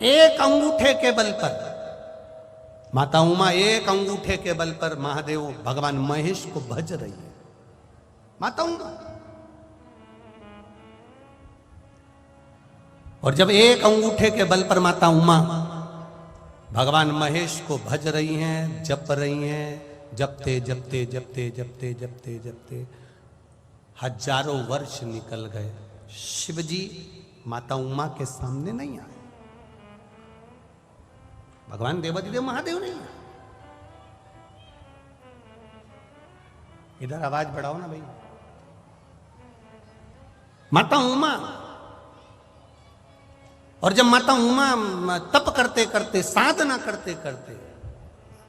एक अंगूठे के बल पर माता उमा एक अंगूठे के बल पर महादेव भगवान महेश को भज रही है। माता उमा और जब एक अंगूठे के बल पर माता उमा भगवान महेश को भज रही हैं, जप रही हैं, जपते जपते जपते जपते जपते जपते हजारों वर्ष निकल गए। शिवजी माता उमा के सामने नहीं आए, भगवान देवाधिदेव महादेव नहीं आए। इधर आवाज बढ़ाओ ना भाई। माता उमा और जब माता उमा तप करते करते साधना करते करते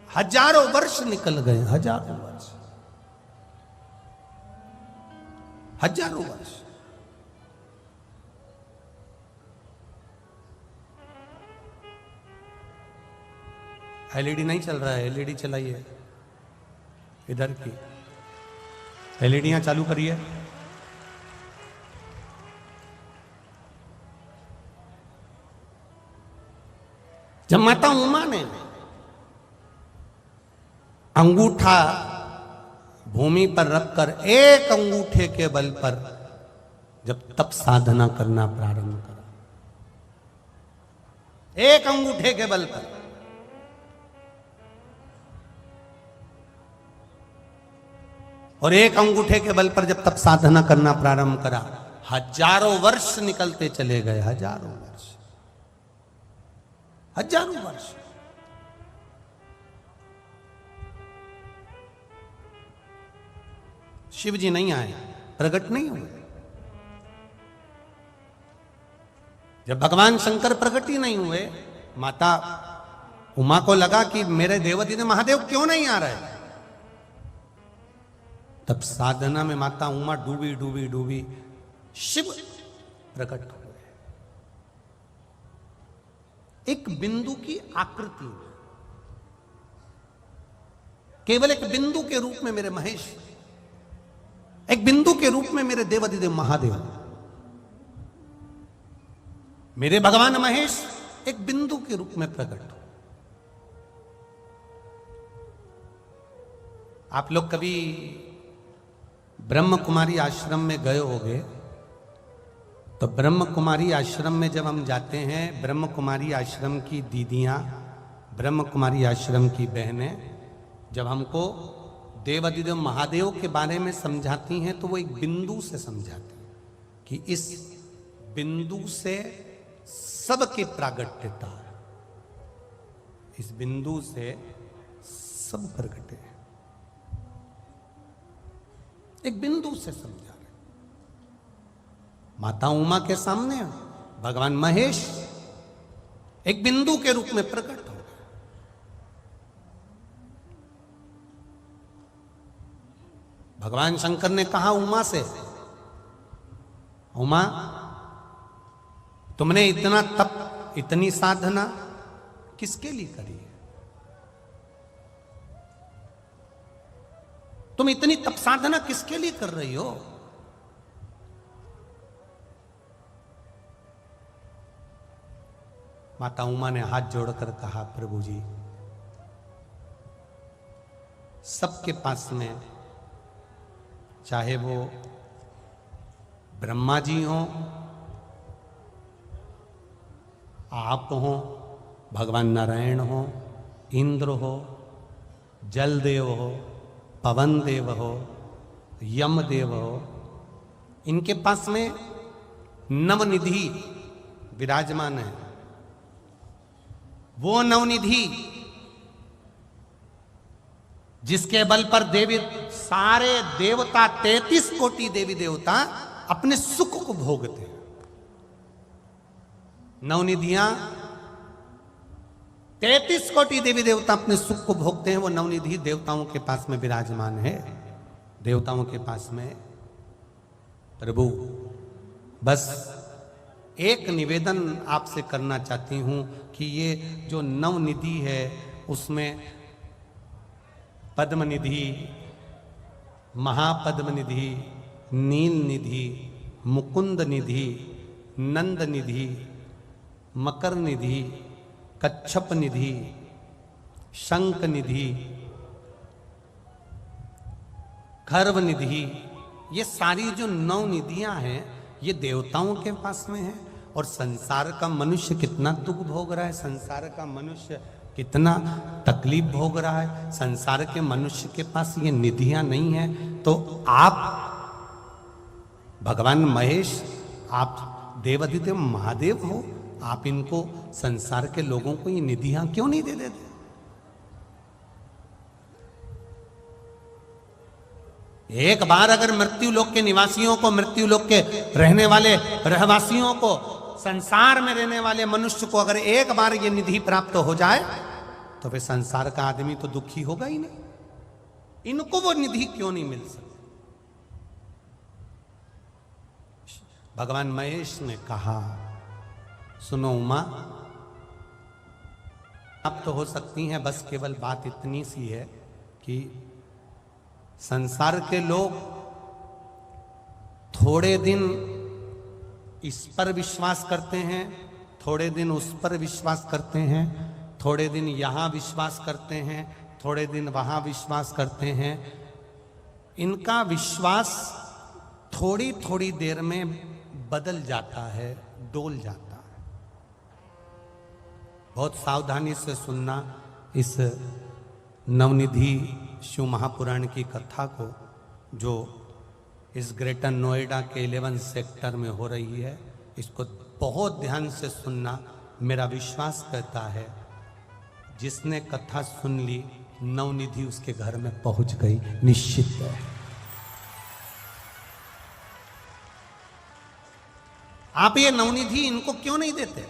हजारों वर्ष निकल गए, हजारों वर्ष, हजारों वर्ष। एलईडी नहीं चल रहा है, एलईडी चलाइए, इधर की एलईडियां चालू करिए। जब माता उमा ने अंगूठा भूमि पर रखकर एक अंगूठे के बल पर जब तप साधना करना प्रारंभ करा, एक अंगूठे के बल पर, और एक अंगूठे के बल पर जब तप साधना करना प्रारंभ करा, हजारों वर्ष निकलते चले गए, हजारों वर्ष, हजारों वर्ष। शिव जी नहीं आए, प्रकट नहीं हुए। जब भगवान शंकर प्रकट ही नहीं हुए, माता उमा को लगा कि मेरे देवाधिदेव महादेव क्यों नहीं आ रहे। तब साधना में माता उमा डूबी डूबी डूबी, शिव प्रकट हुए। एक बिंदु की आकृति में, केवल एक बिंदु के रूप में मेरे महेश, एक बिंदु के रूप में मेरे देवाधिदेव महादेव, मेरे भगवान महेश एक बिंदु के रूप में प्रकट हो। आप लोग कभी ब्रह्म कुमारी आश्रम में गए होंगे, तो ब्रह्म कुमारी आश्रम में जब हम जाते हैं, ब्रह्म कुमारी आश्रम की दीदियां, ब्रह्म कुमारी आश्रम की बहनें जब हमको देवाधिदेव महादेव के बारे में समझाती हैं, तो वो एक बिंदु से समझाती हैं कि इस बिंदु से सबकी प्रागट्यता, इस बिंदु से सब प्रकटे हैं। एक बिंदु से समझा रहे। माता उमा के सामने भगवान महेश एक बिंदु के रूप में प्रकट हो गए। भगवान शंकर ने कहा उमा से, उमा तुमने इतना तप, इतनी साधना किसके लिए करी है? तुम इतनी तप साधना किसके लिए कर रही हो? माता उमा ने हाथ जोड़कर कहा, प्रभु जी, सबके पास में, चाहे वो ब्रह्मा जी हो, आप हो, भगवान नारायण हो, इंद्र हो, जलदेव हो, पवन देव हो, यम देव हो, इनके पास में नवनिधि विराजमान है। वो नवनिधि जिसके बल पर देवी, सारे देवता, 33 कोटि देवी देवता अपने सुख को भोगते हैं। नवनिधियां 33 कोटि देवी देवता अपने सुख को भोगते हैं। वो नवनिधि देवताओं के पास में विराजमान है। देवताओं के पास में प्रभु, बस एक निवेदन आपसे करना चाहती हूं कि ये जो नवनिधि है उसमें पद्मनिधि, महापद्मनिधि, नील निधि, मुकुंद निधि, नंद निधि, मकर निधि, कच्छप निधि, शंख निधि, खर्व निधि, ये सारी जो 9 निधियां हैं ये देवताओं के पास में है। और संसार का मनुष्य कितना दुख भोग रहा है, संसार का मनुष्य कितना तकलीफ भोग रहा है, संसार के मनुष्य के पास ये निधियां नहीं है। तो आप भगवान महेश, आप देवाधिदेव महादेव हो, आप इनको संसार के लोगों को ये निधियां क्यों नहीं दे देते? एक बार अगर मृत्यु लोक के निवासियों को, मृत्यु लोक के रहने वाले रहवासियों को, संसार में रहने वाले मनुष्य को अगर एक बार ये निधि प्राप्त हो जाए तो फिर संसार का आदमी तो दुखी होगा ही नहीं। इनको वो निधि क्यों नहीं मिल सकती? भगवान महेश ने कहा, सुनो उमा, आप तो हो सकती हैं, बस केवल बात इतनी सी है कि संसार के लोग थोड़े दिन इस पर विश्वास करते हैं, थोड़े दिन उस पर विश्वास करते हैं, थोड़े दिन यहां विश्वास करते हैं, थोड़े दिन वहां विश्वास करते हैं। इनका विश्वास थोड़ी थोड़ी देर में बदल जाता है, डोल जाता है। बहुत सावधानी से सुनना इस नवनिधि शिव महापुराण की कथा को, जो इस ग्रेटर नोएडा के 11 सेक्टर में हो रही है। इसको बहुत ध्यान से सुनना। मेरा विश्वास करता है जिसने कथा सुन ली, नवनिधि उसके घर में पहुंच गई, निश्चित है। आप ये नवनिधि इनको क्यों नहीं देते?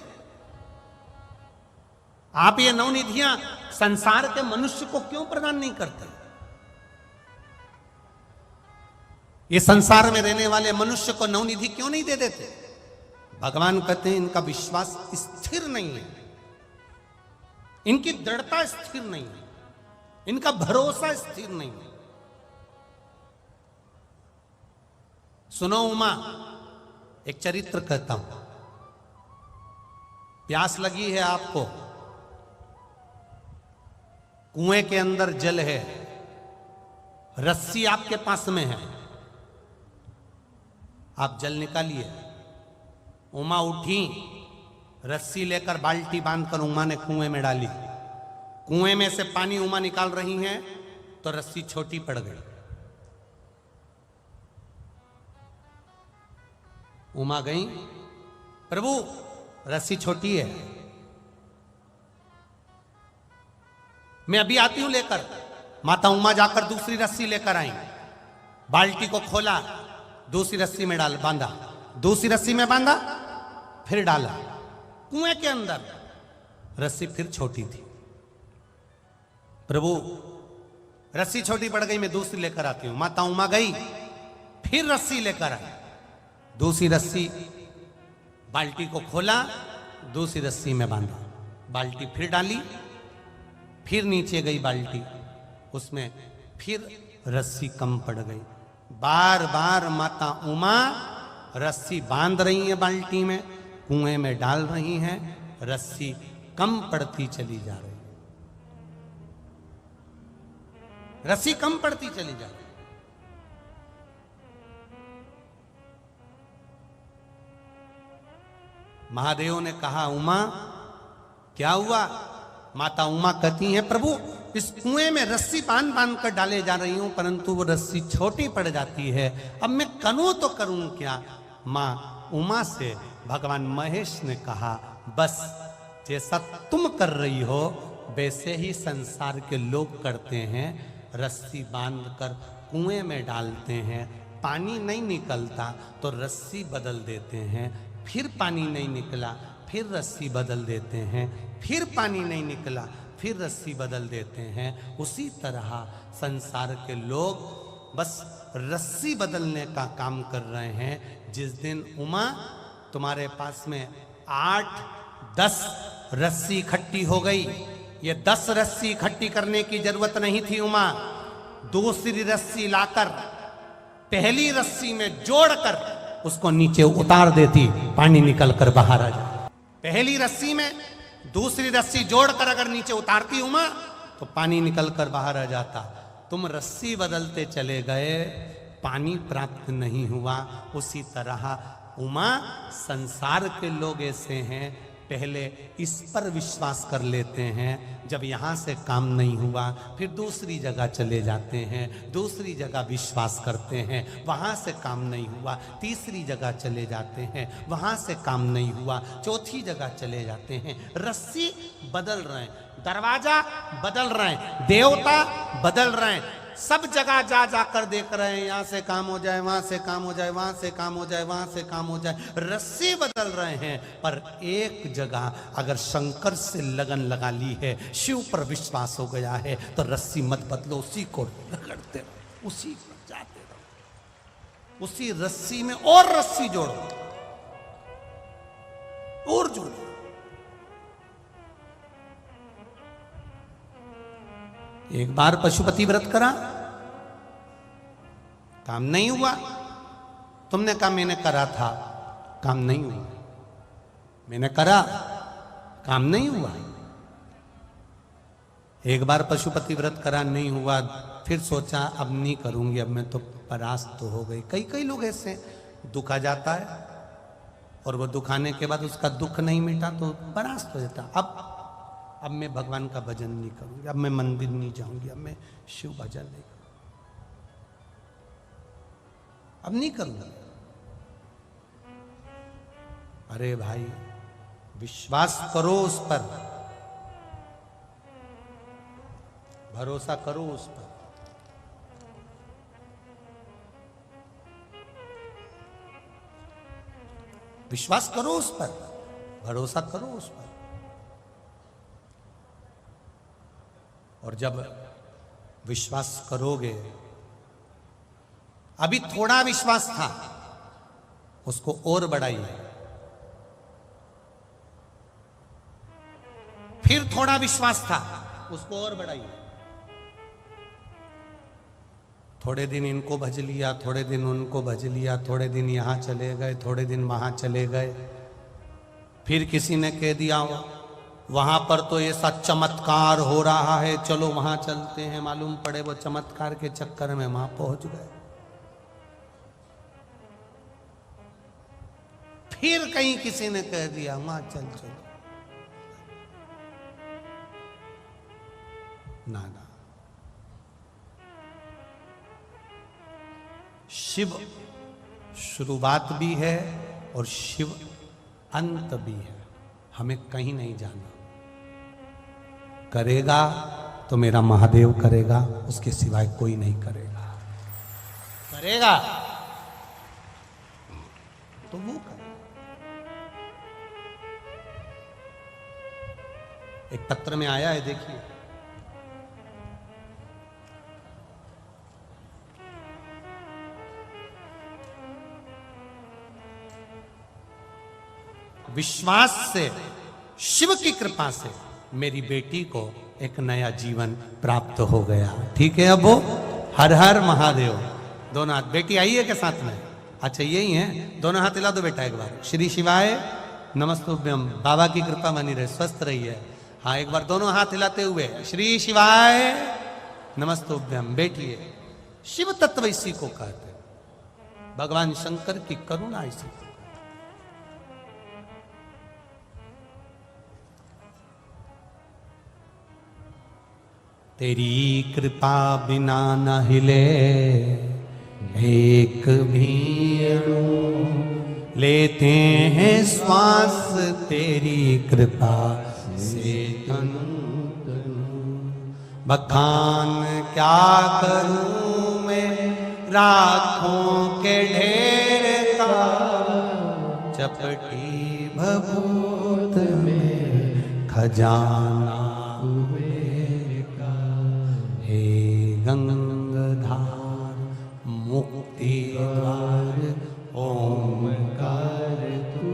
आप ये नवनिधियां संसार के मनुष्य को क्यों प्रदान नहीं करते? ये संसार में रहने वाले मनुष्य को नवनिधि क्यों नहीं दे देते? भगवान कहते हैं इनका विश्वास स्थिर नहीं है, इनकी दृढ़ता स्थिर नहीं है, इनका भरोसा स्थिर नहीं है। सुनो उमा, एक चरित्र कहता हूं। प्यास लगी है आपको, कुएं के अंदर जल है, रस्सी आपके पास में है, आप जल निकालिए। उमा उठी, रस्सी लेकर बाल्टी बांधकर उमा ने कुएं में डाली। कुएं में से पानी उमा निकाल रही हैं तो रस्सी छोटी पड़ गई। उमा गई, प्रभु रस्सी छोटी है, मैं अभी आती हूं लेकर। माता उमा जाकर दूसरी रस्सी लेकर आई, बाल्टी को खोला, दूसरी रस्सी में डाल बांधा, दूसरी रस्सी में बांधा, फिर डाला। कुएं के अंदर रस्सी फिर छोटी थी। प्रभु रस्सी छोटी पड़ गई, मैं दूसरी लेकर आती हूं। माता उमा गई, फिर रस्सी लेकर आई, दूसरी रस्सी, बाल्टी को खोला, दूसरी रस्सी में बांधा, बाल्टी फिर डाली, फिर नीचे गई बाल्टी, उसमें फिर रस्सी कम पड़ गई। बार बार माता उमा रस्सी बांध रही है बाल्टी में, कुएं में डाल रही हैं, रस्सी कम पड़ती चली जा रही है, रस्सी कम पड़ती चली जा रही है। महादेव ने कहा, उमा क्या हुआ? माता उमा कहती हैं, प्रभु इस कुएं में रस्सी बांध बांध कर डाले जा रही हूं, परंतु वो रस्सी छोटी पड़ जाती है, अब मैं करूं तो करूं क्या? मां उमा से भगवान महेश ने कहा, बस जैसा तुम कर रही हो वैसे ही संसार के लोग करते हैं, रस्सी बांधकर कुएं में डालते हैं, पानी नहीं निकलता तो रस्सी बदल देते हैं, फिर पानी नहीं निकला फिर रस्सी बदल देते हैं, फिर पानी नहीं निकला फिर रस्सी बदल देते हैं। उसी तरह संसार के लोग बस रस्सी बदलने का काम कर रहे हैं। जिस दिन उमा तुम्हारे पास में 8-10 रस्सी इकट्ठी हो गई, ये 10 रस्सी इकट्ठी करने की जरूरत नहीं थी। उमा दूसरी रस्सी लाकर पहली रस्सी में जोड़कर उसको नीचे उतार देती, पानी निकल कर बाहर आ जाए। पहली रस्सी में दूसरी रस्सी जोड़कर अगर नीचे उतारती उमा तो पानी निकलकर बाहर आ जाता। तुम रस्सी बदलते चले गए, पानी प्राप्त नहीं हुआ। उसी तरह उमा संसार के लोग ऐसे हैं, पहले इस पर विश्वास कर लेते हैं, जब यहाँ से काम नहीं हुआ फिर दूसरी जगह चले जाते हैं, दूसरी जगह विश्वास करते हैं, वहाँ से काम नहीं हुआ, तीसरी जगह चले जाते हैं, वहाँ से काम नहीं हुआ, चौथी जगह चले जाते हैं। रस्सी बदल रहे हैं, दरवाजा बदल रहे हैं, देवता बदल रहे हैं, सब जगह जा जाकर देख रहे हैं, यहाँ से काम हो जाए, वहां से काम हो जाए, वहां से काम हो जाए, वहां से काम हो जाए, रस्सी बदल रहे हैं। पर एक जगह अगर शंकर से लगन लगा ली है, शिव पर विश्वास हो गया है, तो रस्सी मत बदलो, उसी को रगड़ते रहो, उसी पर जाते रहो, उसी रस्सी में और रस्सी जोड़ो और जोड़ो। एक बार पशुपति व्रत करा, काम नहीं हुआ, तुमने कहा मैंने करा था, काम नहीं हुआ, मैंने करा, काम नहीं हुआ। एक बार पशुपति व्रत करा, नहीं हुआ, फिर सोचा अब नहीं करूंगी, अब मैं तो परास्त तो हो गई। कई कई लोग ऐसे दुख आ जाता है और वो दुखाने के बाद उसका दुख नहीं मिटा तो परास्त हो जाता। अब मैं भगवान का भजन नहीं करूंगी, अब मैं मंदिर नहीं जाऊंगी, अब मैं शिव भजन नहीं करूंगी, अब नहीं करूंगा। अरे भाई विश्वास करो उस पर, भरोसा करो उस पर। विश्वास करो उस पर, भरोसा करो उस पर। और जब विश्वास करोगे, अभी थोड़ा विश्वास था, उसको और बढ़ाइए, फिर थोड़ा विश्वास था, उसको और बढ़ाइए। थोड़े दिन इनको भज लिया, थोड़े दिन उनको भज लिया, थोड़े दिन यहां चले गए, थोड़े दिन वहां चले गए, फिर किसी ने कह दिया वहां पर तो ऐसा चमत्कार हो रहा है, चलो वहां चलते हैं, मालूम पड़े वो चमत्कार के चक्कर में वहां पहुंच गए। फिर कहीं किसी ने कह दिया वहां चल चलो, ना ना। शिव शुरुआत भी है और शिव अंत भी है, हमें कहीं नहीं जाना। करेगा तो मेरा महादेव करेगा, उसके सिवाय कोई नहीं करेगा। करेगा तो वो करेगा। एक पत्र में आया है, देखिए, विश्वास से, शिव की कृपा से मेरी बेटी को एक नया जीवन प्राप्त हो गया। ठीक है, अब वो हर हर महादेव। दोनों हाथ, बेटी आई है के साथ में? अच्छा यही है, दोनों हाथ हिला दो बेटा एक बार। श्री शिवाय नमस्तुभ्यम, बाबा की कृपा बनी रहे, स्वस्थ रही है। हाँ एक बार दोनों हाथ हिलाते हुए श्री शिवाय नमस्तुभ्यम। बैठिए। शिव तत्व इसी को कहते हैं, भगवान शंकर की करुणा इसी को। तेरी कृपा बिना न हिले एक भी अणु, लेते हैं श्वास तेरी कृपा से तनु तनु। बखान क्या करूं मैं राखों के ढेर का, चपटी भभूत में खजाना गंगधार मुक्ति द्वार ओमकार तू,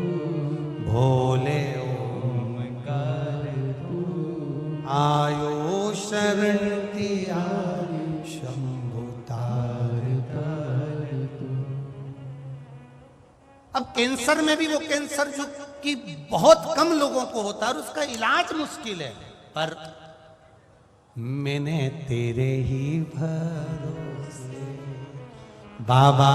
भोले ओमकार तू, आयो शरण तिहारी शंभु तार तार तू। अब कैंसर में भी वो कैंसर जो कि बहुत कम लोगों को होता है और उसका इलाज मुश्किल है। पर मैंने तेरे ही भरोसे बाबा,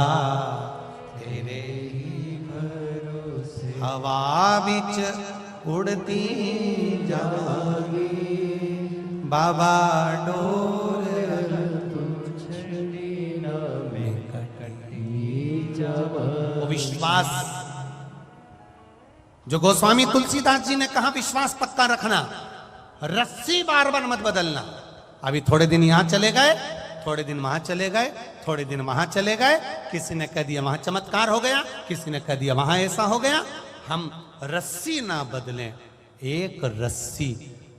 तेरे ही भरोसे हवा बिच उड़ती जागी बाबा, डोर वो विश्वास जो गोस्वामी तुलसीदास जी ने कहा, विश्वास पक्का रखना, रस्सी बार बार मत बदलना। अभी थोड़े दिन यहां चले गए, थोड़े दिन वहां चले गए, थोड़े दिन वहां चले गए, किसी ने कह दिया वहां चमत्कार हो गया, किसी ने कह दिया वहां ऐसा हो गया। हम रस्सी ना बदलें। एक रस्सी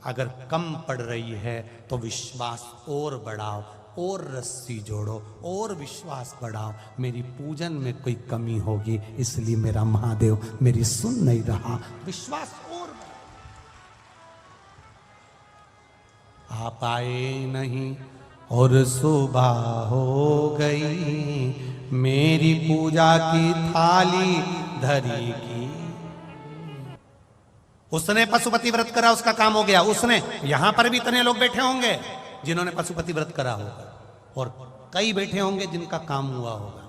अगर कम पड़ रही है तो विश्वास और बढ़ाओ, और रस्सी जोड़ो, और विश्वास बढ़ाओ। मेरी पूजन में कोई कमी होगी, इसलिए मेरा महादेव मेरी सुन नहीं रहा, विश्वास और आप आए नहीं और सुबह हो गई, मेरी पूजा की थाली धरी की। उसने पशुपति व्रत करा, उसका काम हो गया। उसने, यहां पर भी इतने लोग बैठे होंगे जिन्होंने पशुपति व्रत करा होगा, और कई बैठे होंगे जिनका काम हुआ होगा,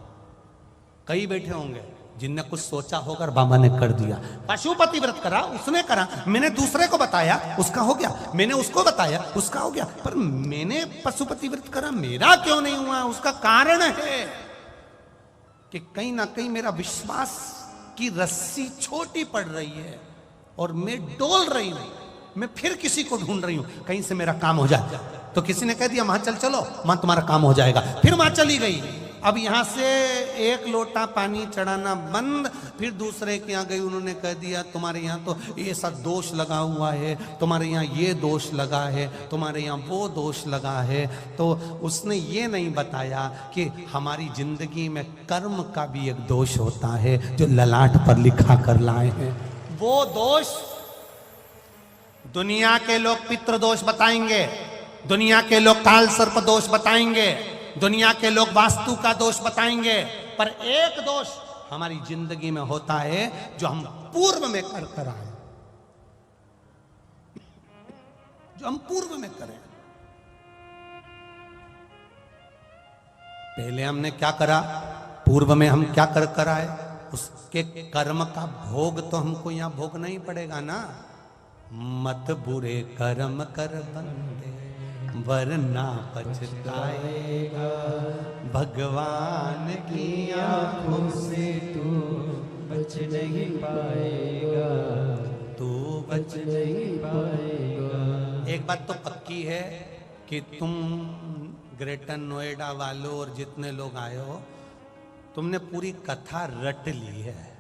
कई बैठे होंगे जिनने कुछ सोचा होगा और बाबा ने कर दिया। पशुपति व्रत करा, उसने करा, मैंने दूसरे को बताया, उसका हो गया, मैंने उसको बताया, उसका हो गया। पर मैंने पशुपति व्रत करा, मेरा क्यों नहीं हुआ? उसका कारण है कि कहीं ना कहीं मेरा विश्वास की रस्सी छोटी पड़ रही है और मैं डोल रही हूं, मैं फिर किसी को ढूंढ रही हूं कहीं से मेरा काम हो जाए। तो किसी ने कह दिया वहां चलो, वहां तुम्हारा काम हो जाएगा, फिर वहां चली गई। अब यहां से एक लोटा पानी चढ़ाना बंद, फिर दूसरे के यहाँ गई, उन्होंने कह दिया तुम्हारे यहाँ तो ये सब दोष लगा हुआ है, तुम्हारे यहाँ ये दोष लगा है, तुम्हारे यहाँ वो दोष लगा है। तो उसने ये नहीं बताया कि हमारी जिंदगी में कर्म का भी एक दोष होता है जो ललाट पर लिखा कर लाए हैं। वो दोष दुनिया के लोग पितृदोष बताएंगे, दुनिया के लोग काल सर्प दोष बताएंगे, दुनिया के लोग वास्तु का दोष बताएंगे, पर एक दोष हमारी जिंदगी में होता है जो हम पूर्व में कर आए, जो हम पूर्व में करें। पहले हमने क्या करा, पूर्व में हम क्या कर आए, उसके कर्म का भोग तो हमको यहां भोगना ही पड़ेगा ना। मत बुरे कर्म कर बंदे वरना पछताएगा, भगवान की आंखों से तू बच नहीं पाएगा, तू बच नहीं पाएगा। एक बात तो पक्की है कि तुम ग्रेटर नोएडा वालों और जितने लोग आए हो, तुमने पूरी कथा रट ली है,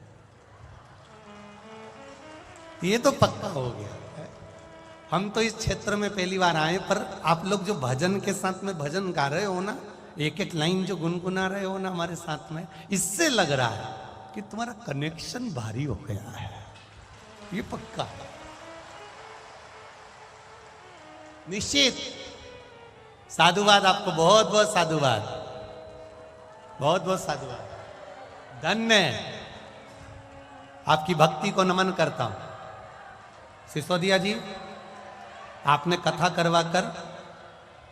ये तो पक्का हो गया। हम तो इस क्षेत्र में पहली बार आए, पर आप लोग जो भजन के साथ में भजन गा रहे हो ना, एक एक लाइन जो गुनगुना रहे हो ना हमारे साथ में, इससे लग रहा है कि तुम्हारा कनेक्शन भारी हो गया है, ये पक्का निश्चित। साधुवाद आपको, बहुत बहुत साधुवाद, बहुत बहुत साधुवाद। धन्य, आपकी भक्ति को नमन करता हूं। सिसोदिया जी, आपने कथा करवाकर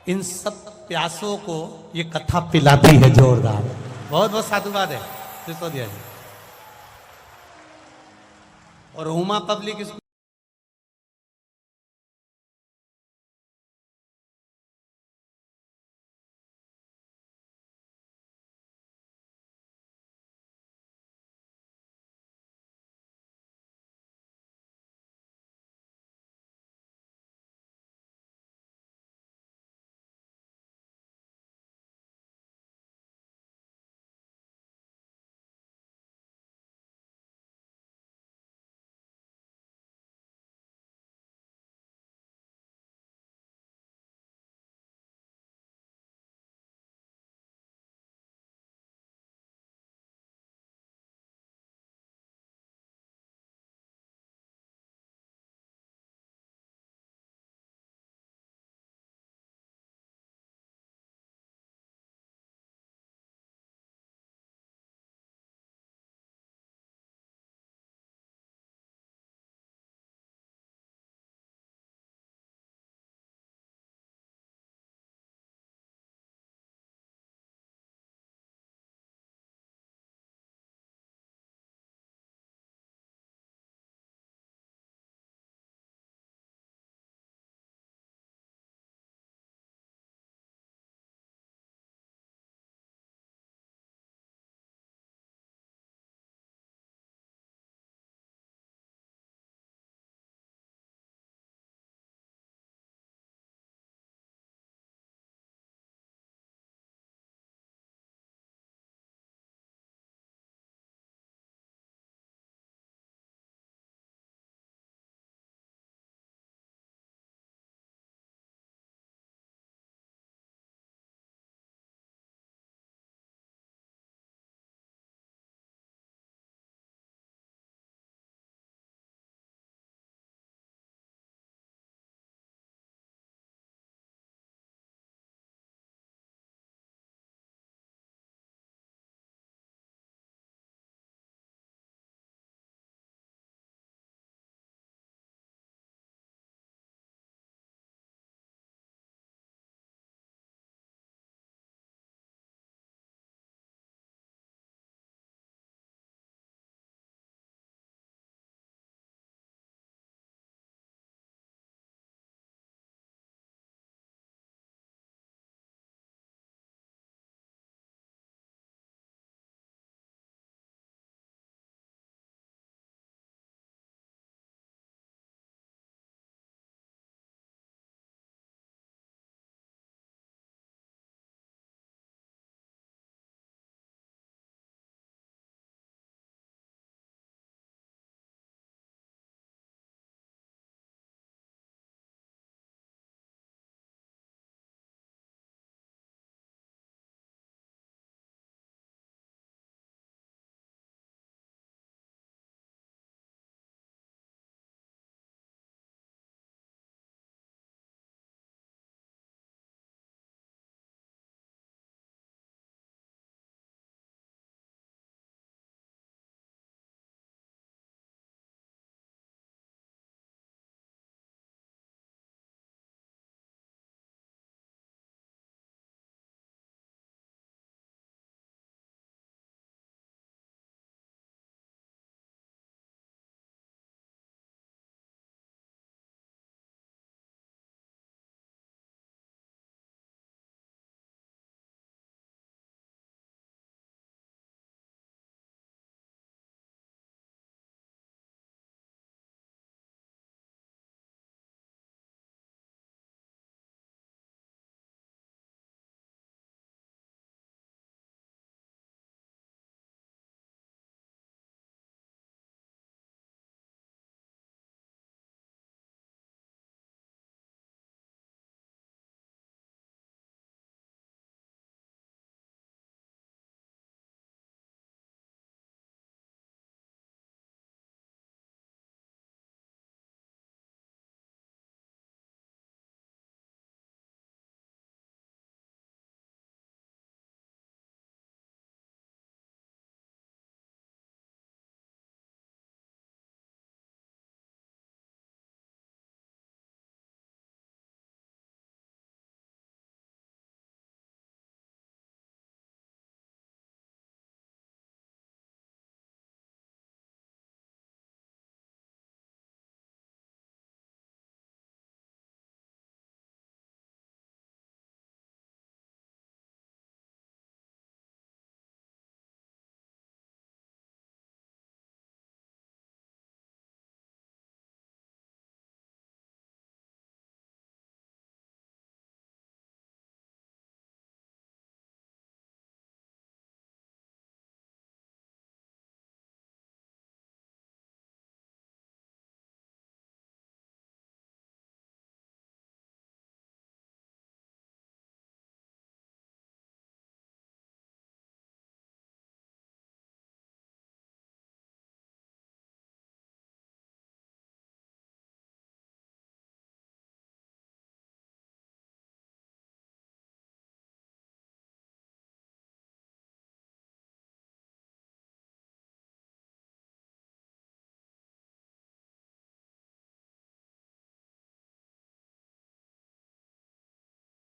इन सब प्यासों को ये कथा पिलाती है जोरदार। बहुत बहुत साधुवाद है सिसोदिया जी। और उमा पब्लिक